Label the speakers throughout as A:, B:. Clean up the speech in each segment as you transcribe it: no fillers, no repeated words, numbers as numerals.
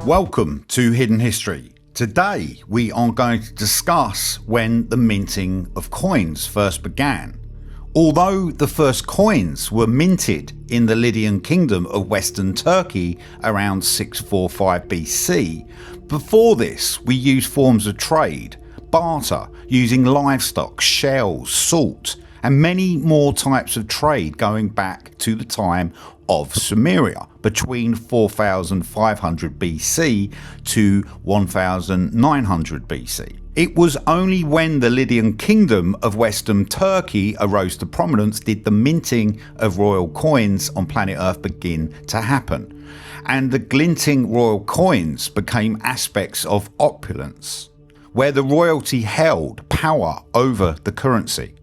A: Welcome to Hidden History. Today we are going to discuss when the minting of coins first began. Although the first coins were minted in the Lydian Kingdom of Western Turkey around 645 BC, before this we used forms of trade, barter, using livestock, shells, salt, and many more types of trade going back to the time of Sumeria between 4500 BC to 1900 BC. It was only when the Lydian Kingdom of Western Turkey arose to prominence did the minting of royal coins on planet Earth begin to happen, and the glinting royal coins became aspects of opulence, where the royalty held power over the currency.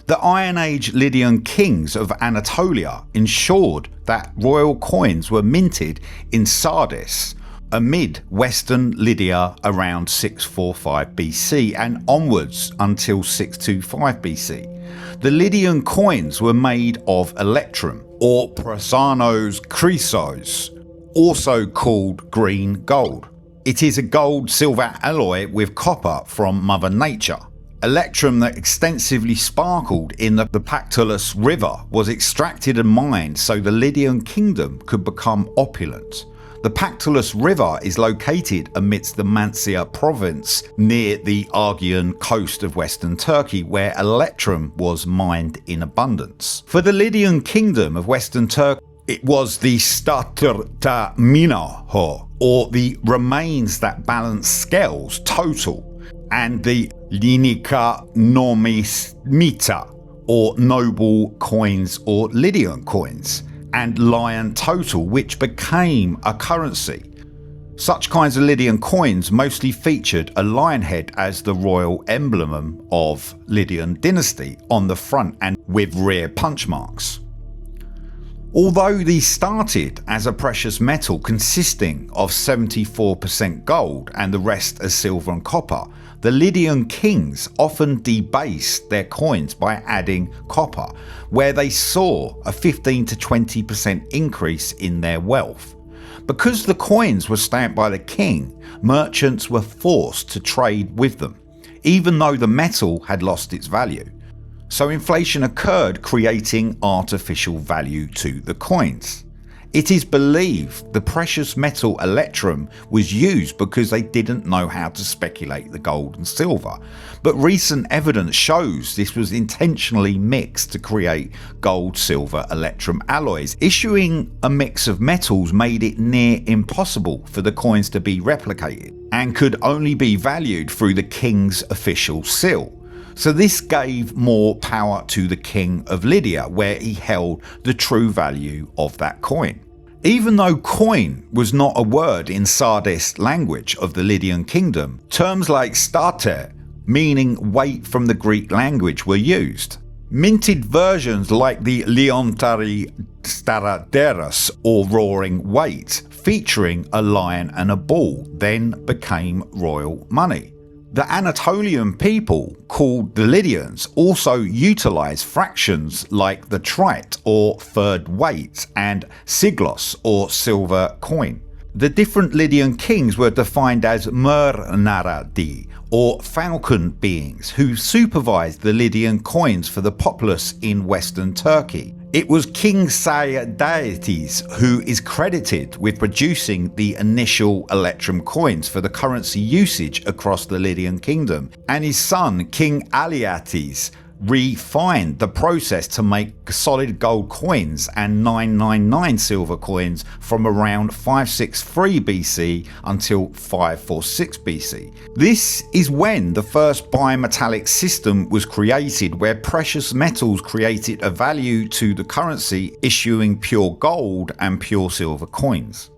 A: The Iron Age Lydian kings of Anatolia ensured that royal coins were minted in Sardis amid Western Lydia around 645 BC and onwards until 625 BC. The Lydian coins were made of Electrum or Prasanos chrysos, also called green gold. It is a gold-silver alloy with copper from Mother Nature. Electrum that extensively sparkled in the Pactolus River was extracted and mined so the Lydian Kingdom could become opulent. The Pactolus River is located amidst the Mansia province near the Aegean coast of Western Turkey, where Electrum was mined in abundance. For the Lydian Kingdom of Western Turkey, it was the staturta minaho, or the remains that balance scales total, and the linica nomismita, or noble coins or Lydian coins, and lion total, which became a currency. Such kinds of Lydian coins mostly featured a lion head as the royal emblem of Lydian dynasty on the front and with rear punch marks. Although these started as a precious metal consisting of 74% gold and the rest as silver and copper, the Lydian kings often debased their coins by adding copper, where they saw a 15 to 20% increase in their wealth. Because the coins were stamped by the king, merchants were forced to trade with them, even though the metal had lost its value. So inflation occurred, creating artificial value to the coins. It is believed the precious metal Electrum was used because they didn't know how to speculate the gold and silver, but recent evidence shows this was intentionally mixed to create gold-silver Electrum alloys. Issuing a mix of metals made it near impossible for the coins to be replicated and could only be valued through the king's official seal. So this gave more power to the king of Lydia, where he held the true value of that coin. Even though coin was not a word in Sardis language of the Lydian Kingdom, terms like stater, meaning weight from the Greek language, were used. Minted versions like the Leontari Staraderos, or roaring weight, featuring a lion and a bull, then became royal money. The Anatolian people, called the Lydians, also utilised fractions like the trite or third weight and siglos or silver coin. The different Lydian kings were defined as mernaradi, or falcon beings, who supervised the Lydian coins for the populace in Western Turkey. It was King Saydaetes who is credited with producing the initial Electrum coins for the currency usage across the Lydian Kingdom, and his son King Alyattes refined the process to make solid gold coins and 999 silver coins from around 563 BC until 546 BC. This is when the first bimetallic system was created, where precious metals created a value to the currency, issuing pure gold and pure silver coins.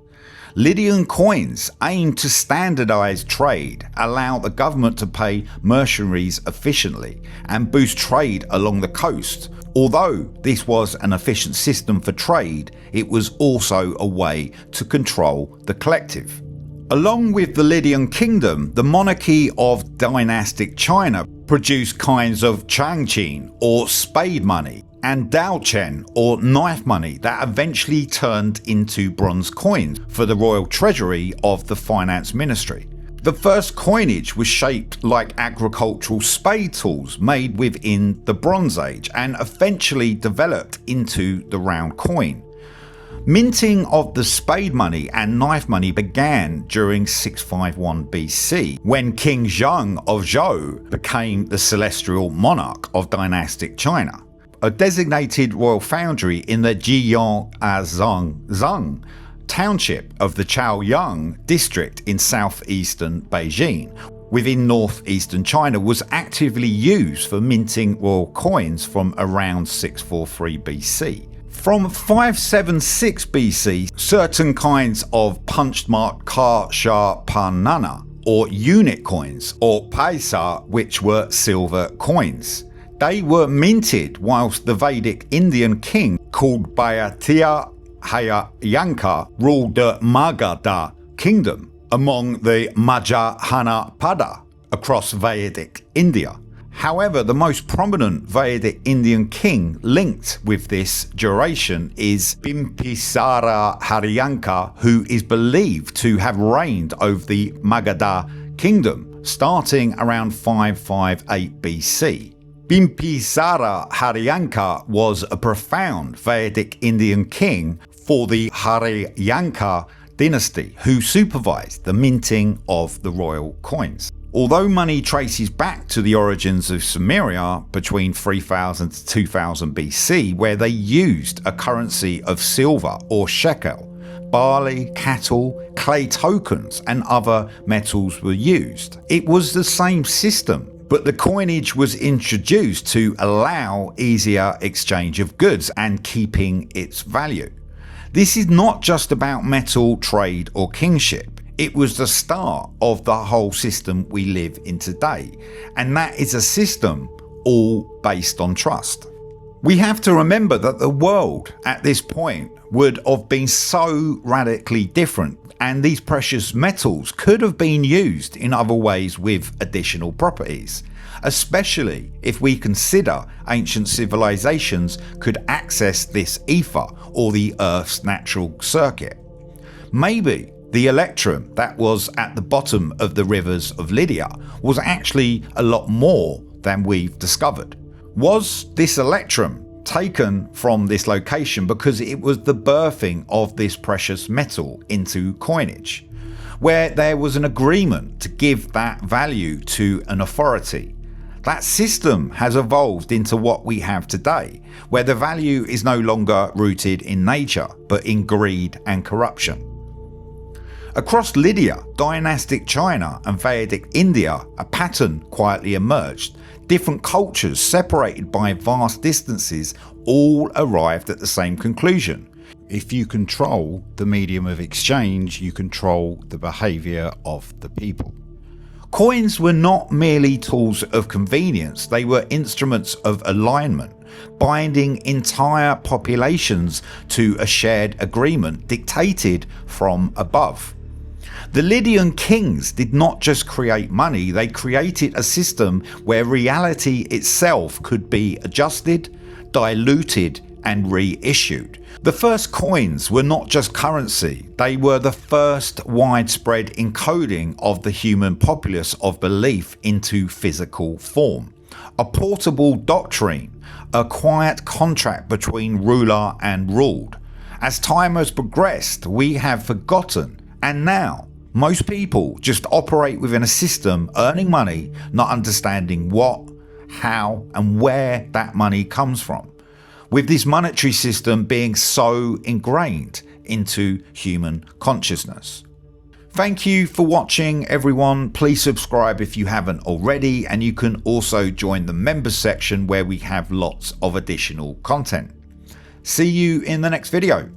A: Lydian coins aimed to standardise trade, allow the government to pay mercenaries efficiently, and boost trade along the coast. Although this was an efficient system for trade, it was also a way to control the collective. Along with the Lydian Kingdom, the monarchy of Dynastic China produced kinds of changqin or spade money, and daochen, or knife money, that eventually turned into bronze coins for the royal treasury of the finance ministry. The first coinage was shaped like agricultural spade tools made within the Bronze Age and eventually developed into the round coin. Minting of the spade money and knife money began during 651 BC, when King Zheng of Zhou became the celestial monarch of dynastic China. A designated royal foundry in the Jiangazhang township of the Chaoyang district in southeastern Beijing, within northeastern China, was actively used for minting royal coins from around 643 BC. From 576 BC, certain kinds of punched marked Ka Sha Panana, or unit coins, or paisa, which were silver coins. They were minted whilst the Vedic Indian king called Bharatiya Yanka ruled the Magadha Kingdom among the Mahajanapada across Vedic India. However, the most prominent Vedic Indian king linked with this duration is Bimbisara Haryanka, who is believed to have reigned over the Magadha Kingdom starting around 558 BC. Bimbisara Haryanka was a profound Vedic Indian king for the Haryanka dynasty, who supervised the minting of the royal coins. Although money traces back to the origins of Sumeria between 3000 to 2000 BC, where they used a currency of silver or shekel, barley, cattle, clay tokens and other metals were used. It was the same system, but the coinage was introduced to allow easier exchange of goods and keeping its value. This is not just about metal, trade or kingship. It was the start of the whole system we live in today, and that is a system all based on trust. We have to remember that the world at this point would have been so radically different, and these precious metals could have been used in other ways with additional properties, especially if we consider ancient civilizations could access this ether or the Earth's natural circuit. Maybe the Electrum that was at the bottom of the rivers of Lydia was actually a lot more than we've discovered. Was this Electrum taken from this location because it was the birthing of this precious metal into coinage, where there was an agreement to give that value to an authority? That system has evolved into what we have today, where the value is no longer rooted in nature, but in greed and corruption. Across Lydia, dynastic China and Vedic India, a pattern quietly emerged. Different cultures separated by vast distances all arrived at the same conclusion. If you control the medium of exchange, you control the behaviour of the people. Coins were not merely tools of convenience, they were instruments of alignment, binding entire populations to a shared agreement dictated from above. The Lydian kings did not just create money, they created a system where reality itself could be adjusted, diluted and reissued. The first coins were not just currency, they were the first widespread encoding of the human populace of belief into physical form. A portable doctrine, a quiet contract between ruler and ruled. As time has progressed, we have forgotten, and now most people just operate within a system, earning money, not understanding what, how and where that money comes from, with this monetary system being so ingrained into human consciousness. Thank you for watching everyone. Please subscribe if you haven't already, and you can also join the members section where we have lots of additional content. See you in the next video.